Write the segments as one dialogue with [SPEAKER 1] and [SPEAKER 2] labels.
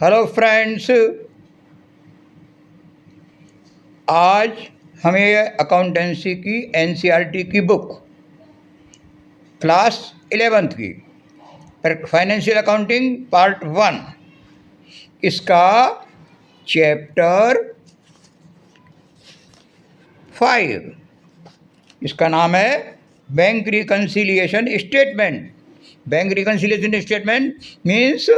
[SPEAKER 1] Hello friends, आज हमें accountancy की एनसीईआरटी की बुक क्लास 11th की फाइनेंशियल अकाउंटिंग पार्ट 1 इसका चैप्टर 5 इसका नाम है bank reconciliation statement. Bank reconciliation statement means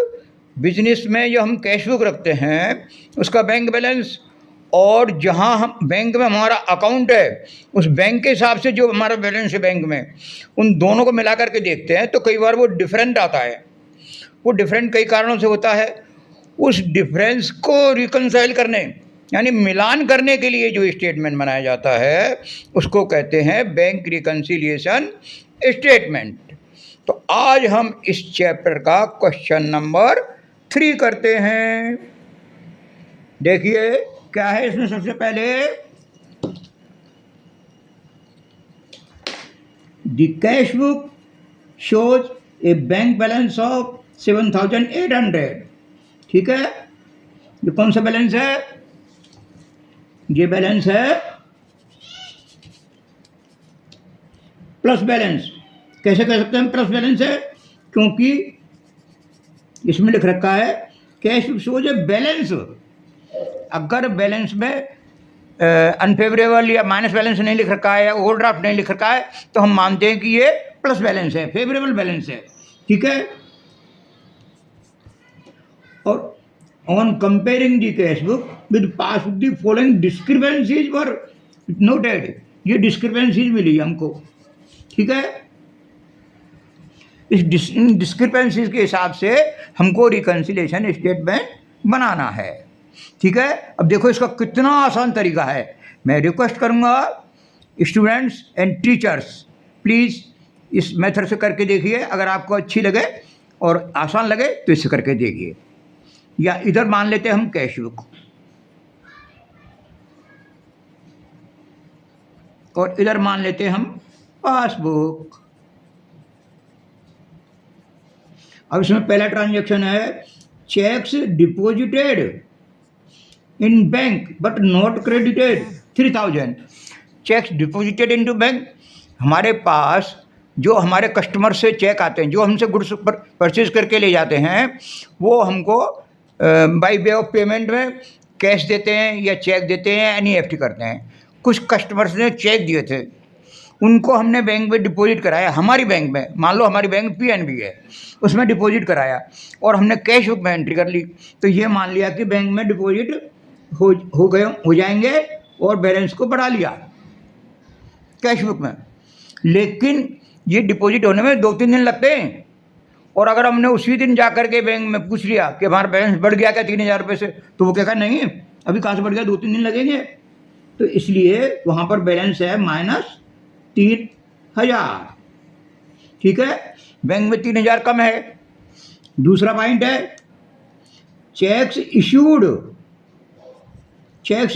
[SPEAKER 1] business में जो हम कैश बुक रखते हैं उसका बैंक बैलेंस और जहां हम बैंक में हमारा अकाउंट है उस बैंक के हिसाब से जो हमारा बैलेंस है बैंक में, उन दोनों को मिला करके देखते हैं तो कई बार वो डिफरेंट आता है। वो डिफरेंट कई कारणों से होता है। उस डिफरेंस को रिकन्साइल करने यानी मिलान करने के लिए जो स्टेटमेंट बनाया जाता है उसको कहते हैं बैंक रिकन्सिलिएशन स्टेटमेंट। तो आज हम इस चैप्टर का क्वेश्चन नंबर 3 करते हैं। देखिए क्या है इसमें। सबसे पहले the cash book shows A bank balance of 7,800। ठीक है, ये कौन सा बैलेंस है? ये बैलेंस है प्लस बैलेंस। कैसे कह सकते हैं प्लस बैलेंस है? क्योंकि इसमें लिख रखा है cash book shows a balance. अगर बैलेंस में अनफेवरेबल या माइनस बैलेंस नहीं लिख रखा है या ओवरड्राफ्ट नहीं लिख रखा है तो हम मानते हैं कि ये प्लस बैलेंस है, फेवरेबल बैलेंस है। ठीक है। और on comparing the cash book with passbook the following discrepancies were noted. ये डिस्क्रिपेंसीज मिली हमको। ठीक है। इस डिस्क्रिपेंसीज के हिसाब से हमको रिकन्सिलिएशन स्टेटमेंट बनाना है। ठीक है। अब देखो इसका कितना आसान तरीका है। मैं रिक्वेस्ट करूंगा स्टूडेंट्स एंड टीचर्स, प्लीज़ इस मेथड से करके देखिए। अगर आपको अच्छी लगे और आसान लगे तो इससे करके देखिए। या इधर मान लेते हैं हम कैश बुक और इधर मान लेते हैं हम पासबुक। अब इसमें पहला ट्रांजैक्शन है checks deposited in bank but not credited 3,000। Checks deposited into bank, हमारे पास जो हमारे कस्टमर से चेक आते हैं, जो हमसे गुड्स परचेज करके ले जाते हैं, वो हमको बाय वे ऑफ पेमेंट में कैश देते हैं या चेक देते हैं, एनईएफटी करते हैं। कुछ कस्टमर्स ने चेक दिए थे, उनको हमने बैंक में डिपॉजिट कराया। हमारी बैंक में, मान लो हमारी बैंक पीएनबी है, उसमें डिपॉजिट कराया और हमने कैश बुक में एंट्री कर ली। तो ये मान लिया कि बैंक में डिपॉजिट हो जाएंगे और बैलेंस को बढ़ा लिया कैश बुक में। लेकिन ये डिपॉजिट होने में 2-3 दिन लगते हैं। और अगर हमने उसी दिन जा कर के बैंक में पूछ लिया कि हमारा बैलेंस बढ़ गया क्या 3,000 रुपये से, तो वो कहेगा नहीं अभी कहाँ से बढ़ गया, 2-3 दिन लगेंगे। तो इसलिए वहाँ पर बैलेंस है -3,000। ठीक है, बैंक में 3,000 कम है। दूसरा पॉइंट है चेक्स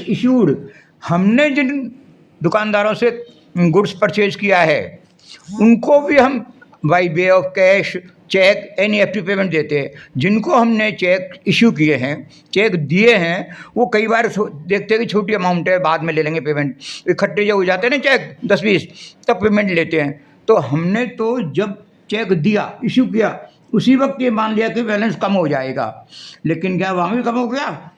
[SPEAKER 1] इशूड। हमने जिन दुकानदारों से गुड्स परचेज किया है उनको भी हम by way of cash, cheque, NEFT payment देते हैं। जिनको हमने चेक इशू किए हैं, चेक दिए हैं, वो कई बार देखते हैं कि छोटी अमाउंट है, बाद में ले लेंगे पेमेंट। इकट्ठे जब हो जाते हैं ना चेक 10-20, तब पेमेंट लेते हैं। तो हमने तो जब चेक दिया, इशू किया, उसी वक्त ये मान लिया कि बैलेंस कम हो जाएगा। लेकिन क्या वहाँ भी कम हो गया?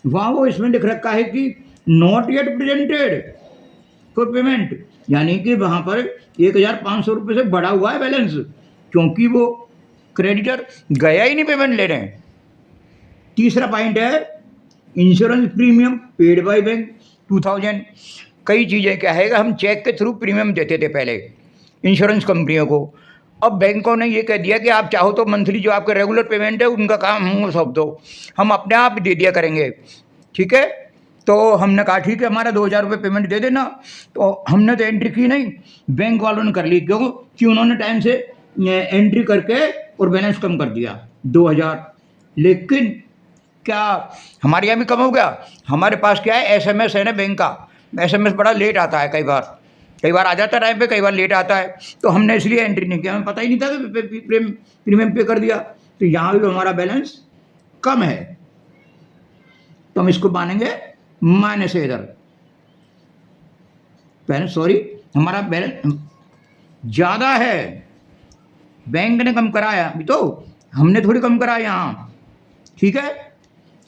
[SPEAKER 1] वहाँ वो इसमें लिख रखा है कि not yet presented for payment, यानी कि वहाँ पर 1,500 रुपये से बढ़ा हुआ है बैलेंस, क्योंकि वो क्रेडिटर गया ही नहीं पेमेंट ले रहे हैं। तीसरा पॉइंट है insurance premium paid by bank 2,000। कई चीज़ें क्या है कि हम चेक के थ्रू प्रीमियम देते थे पहले इंश्योरेंस कंपनियों को। अब बैंकों ने ये कह दिया कि आप चाहो तो मंथली जो आपका रेगुलर पेमेंट है उनका काम हमको सौंप दो, हम अपने आप दे दिया करेंगे। ठीक है। तो हमने कहा ठीक है हमारा 2,000 रुपये पेमेंट दे देना। तो हमने तो एंट्री की नहीं, बैंक वालों ने कर ली। क्यों? कि उन्होंने टाइम से एंट्री करके और बैलेंस कम कर दिया 2,000। लेकिन क्या हमारे यहाँ भी कम हो गया? हमारे पास क्या है, एसएमएस है ना बैंक का। एसएमएस बड़ा लेट आता है, कई बार आ जाता है टाइम पे, कई बार लेट आता है। तो हमने इसलिए एंट्री नहीं किया, हमें पता ही नहीं था कि प्रीमियम पे कर दिया। तो यहाँ भी हमारा बैलेंस कम है। तो हम इसको मानेंगे माइनस है इधर। बैलेंस सॉरी हमारा बैलेंस ज़्यादा है, बैंक ने कम कराया, अभी तो हमने थोड़ी कम करा यहाँ, ठीक है,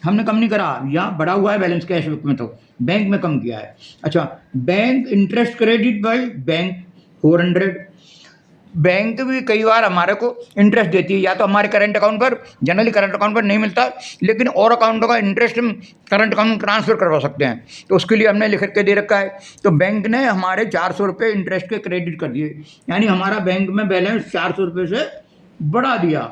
[SPEAKER 1] हमने कम नहीं करा, यहाँ बढ़ा हुआ है बैलेंस कैश बुक में, तो बैंक में कम किया है। अच्छा, bank interest credit by bank 400। Bank भी कई बार हमारे को इंटरेस्ट देती है, या तो हमारे करंट अकाउंट पर, जनरली करंट अकाउंट पर नहीं मिलता, लेकिन और अकाउंटों का इंटरेस्ट हम करंट अकाउंट में ट्रांसफ़र करवा सकते हैं, तो उसके लिए हमने लिख के दे रखा है। तो बैंक ने हमारे 400 रुपये इंटरेस्ट के क्रेडिट कर दिए, यानी हमारा बैंक में बैलेंस 400 रुपये से बढ़ा दिया।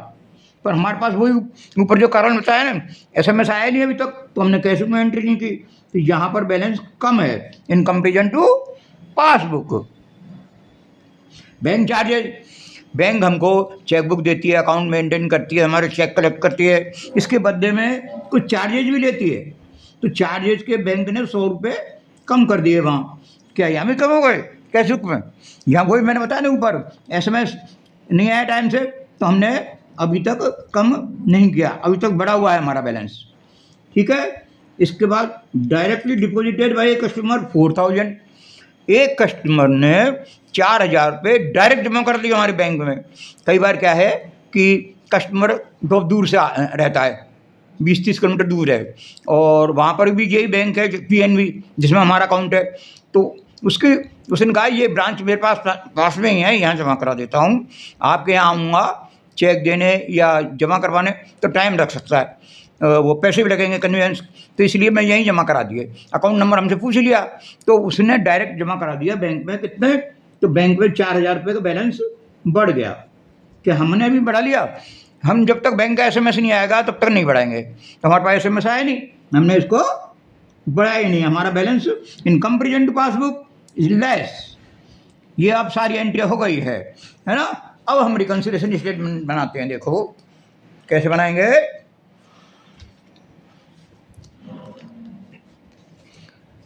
[SPEAKER 1] पर हमारे पास वही ऊपर जो कारण बताया ना, SMS आया नहीं अभी तक, तो हमने कैश बुक में एंट्री नहीं की, तो यहाँ पर बैलेंस कम है in comparison to passbook. Bank charges, bank हमको चेकबुक देती है, अकाउंट मेंटेन करती है, हमारे चेक कलेक्ट करती है, इसके बदले में कुछ चार्जेज भी लेती है। तो चार्जेज के बैंक ने 100 रुपये कम कर दिए वहाँ। क्या यहाँ भी कम हो गए कैश बुक में? यहाँ वही मैंने बताया ना ऊपर, SMS नहीं आया टाइम से, तो हमने अभी तक कम नहीं किया, अभी तक बढ़ा हुआ है हमारा बैलेंस, ठीक है। इसके बाद डायरेक्टली डिपॉजिटेड बाय कस्टमर 4000। एक कस्टमर ने 4000 रुपये डायरेक्ट जमा कर दिया हमारे बैंक में। कई बार क्या है कि कस्टमर बहुत दूर से रहता है, 20-30 किलोमीटर दूर है, और वहाँ पर भी यही बैंक है PNB जिसमें हमारा अकाउंट है, तो उसने कहा ये ब्रांच मेरे पास में ही है, यहाँ जमा करा देता हूँ, आपके यहाँ आऊँगा चेक देने या जमा करवाने तो टाइम लग सकता है, वो पैसे भी लगेंगे कन्वीनियंस, तो इसलिए मैं यहीं जमा करा दिए। अकाउंट नंबर हमसे पूछ लिया, तो उसने डायरेक्ट जमा करा दिया बैंक में। कितने? तो बैंक में 4000 रुपये का बैलेंस बढ़ गया। कि हमने अभी बढ़ा लिया, हम जब तक बैंक का SMS नहीं आएगा तब तक नहीं बढ़ाएंगे, तो हमारे पास SMS आया नहीं, हमने इसको बढ़ाया ही नहीं, हमारा balance in comparison to passbook is less. ये अब सारी एंट्री हो गई है ना। अब हम रिकन्सिलिएशन स्टेटमेंट बनाते हैं। देखो कैसे बनाएंगे।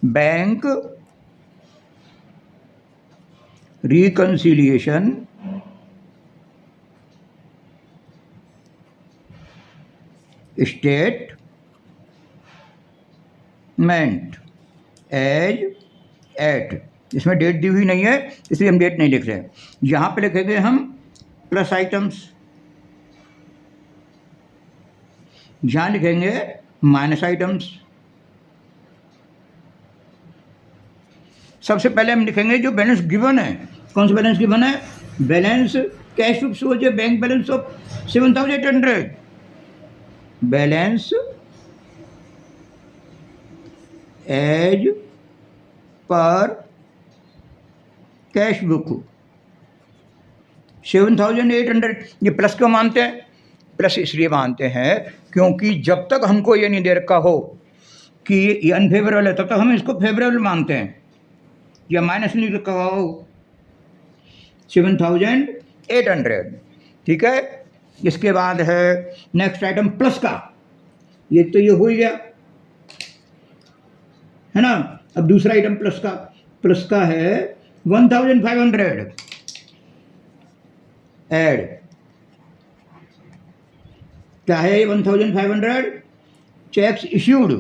[SPEAKER 1] Bank reconciliation statement as at, इसमें डेट दी हुई नहीं है इसलिए हम डेट नहीं लिख रहे हैं। यहाँ पे लिखेंगे हम प्लस आइटम्स, यहाँ लिखेंगे माइनस आइटम्स। सबसे पहले हम लिखेंगे जो बैलेंस गिवन है। कौन सा बैलेंस गिवन है? Balance cash book shows bank balance of 7800, balance as per cash book 7800। ये प्लस क्यों मानते हैं? प्लस इसलिए मानते हैं क्योंकि जब तक हमको ये नहीं दे रखा हो कि ये अनफेवरेबल है तब तक हम इसको फेवरेबल मानते हैं, या माइनस नहीं रखा हो 7800, ठीक है। इसके बाद है नेक्स्ट आइटम प्लस का, ये तो ये हो ही गया है ना। अब दूसरा आइटम प्लस का है 1500 ऐड। क्या है ये 1500? Checks issued,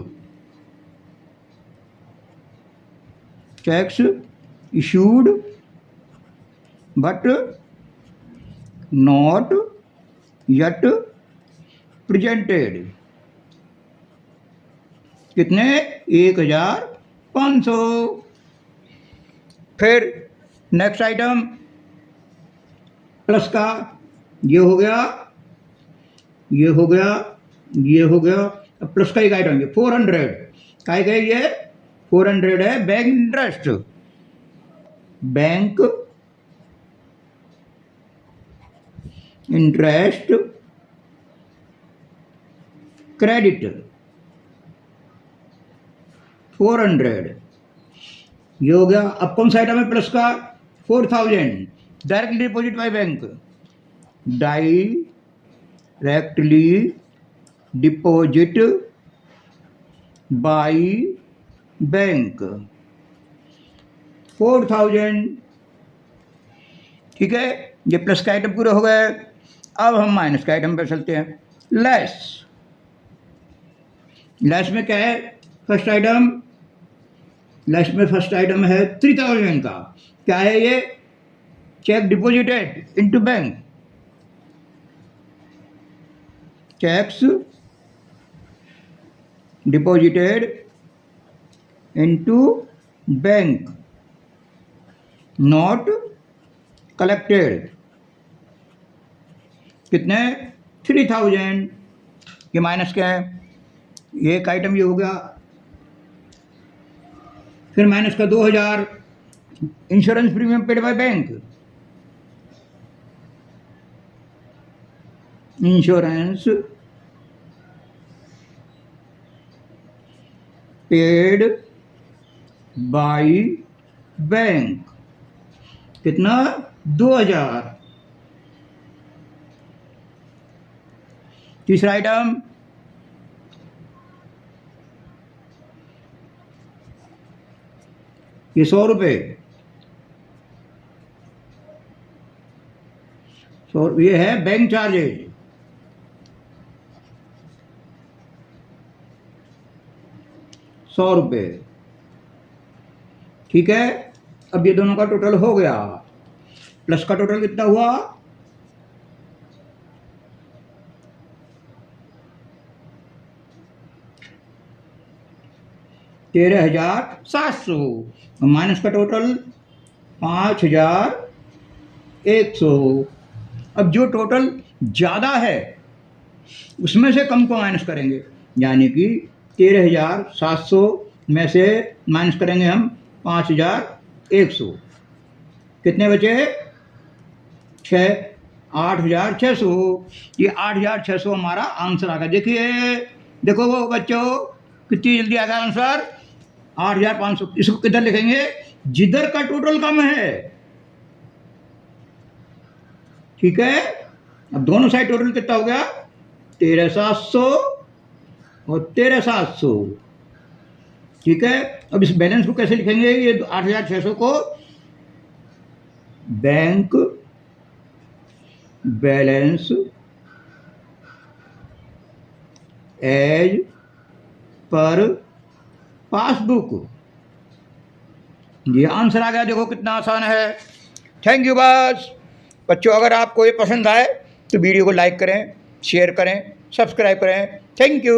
[SPEAKER 1] checks issued but not yet presented. कितने? 1500। फिर नेक्स्ट आइटम प्लस का, ये हो गया, ये हो गया, ये हो गया। अब प्लस का एक आइटम ये 400 का है, ये 400 है bank interest, bank interest credit 400, ये हो गया। अब कौन सा आइटम है प्लस का? 4000 directly deposit by bank, directly deposit by bank 4000, ठीक है। ये प्लस का आइटम पूरे हो गए। अब हम माइनस का आइटम पे चलते हैं। लेस, लेस में क्या है? फर्स्ट आइटम, लिस्ट में फर्स्ट आइटम है 3000 का। क्या है ये? Check deposited into bank, checks deposited into bank, not collected. कितने? 3000। ये माइनस क्या है? ये एक आइटम ये हो गया। फिर माइनस का 2000 insurance premium paid by bank, insurance paid by bank, कितना? 2000। तीसरा आइटम, ये 100 रुपये, ये है बैंक चार्जेज, 100 रुपये। ठीक है, अब ये दोनों का टोटल हो गया। प्लस का टोटल कितना हुआ? 13,700। माइनस का टोटल 5,100। अब जो टोटल ज़्यादा है उसमें से कम को माइनस करेंगे, यानी कि 13,700 में से माइनस करेंगे हम 5,100। कितने बचे? 8,600। ये 8,600 हमारा आंसर आ गया। देखिए, देखो वो बच्चों, कितनी जल्दी आ गया आंसर, 8,500। इसको किधर लिखेंगे? जिधर का टोटल कम है। ठीक है, अब दोनों साइड टोटल कितना हो गया? 13,700 और 13,700। ठीक है, अब इस बैलेंस को कैसे लिखेंगे? ये 8,600 को bank balance as per passbook. ये आंसर आ गया। देखो कितना आसान है। थैंक यू बच्चों। अगर आपको ये पसंद आए तो वीडियो को लाइक करें, शेयर करें, सब्सक्राइब करें। Thank you.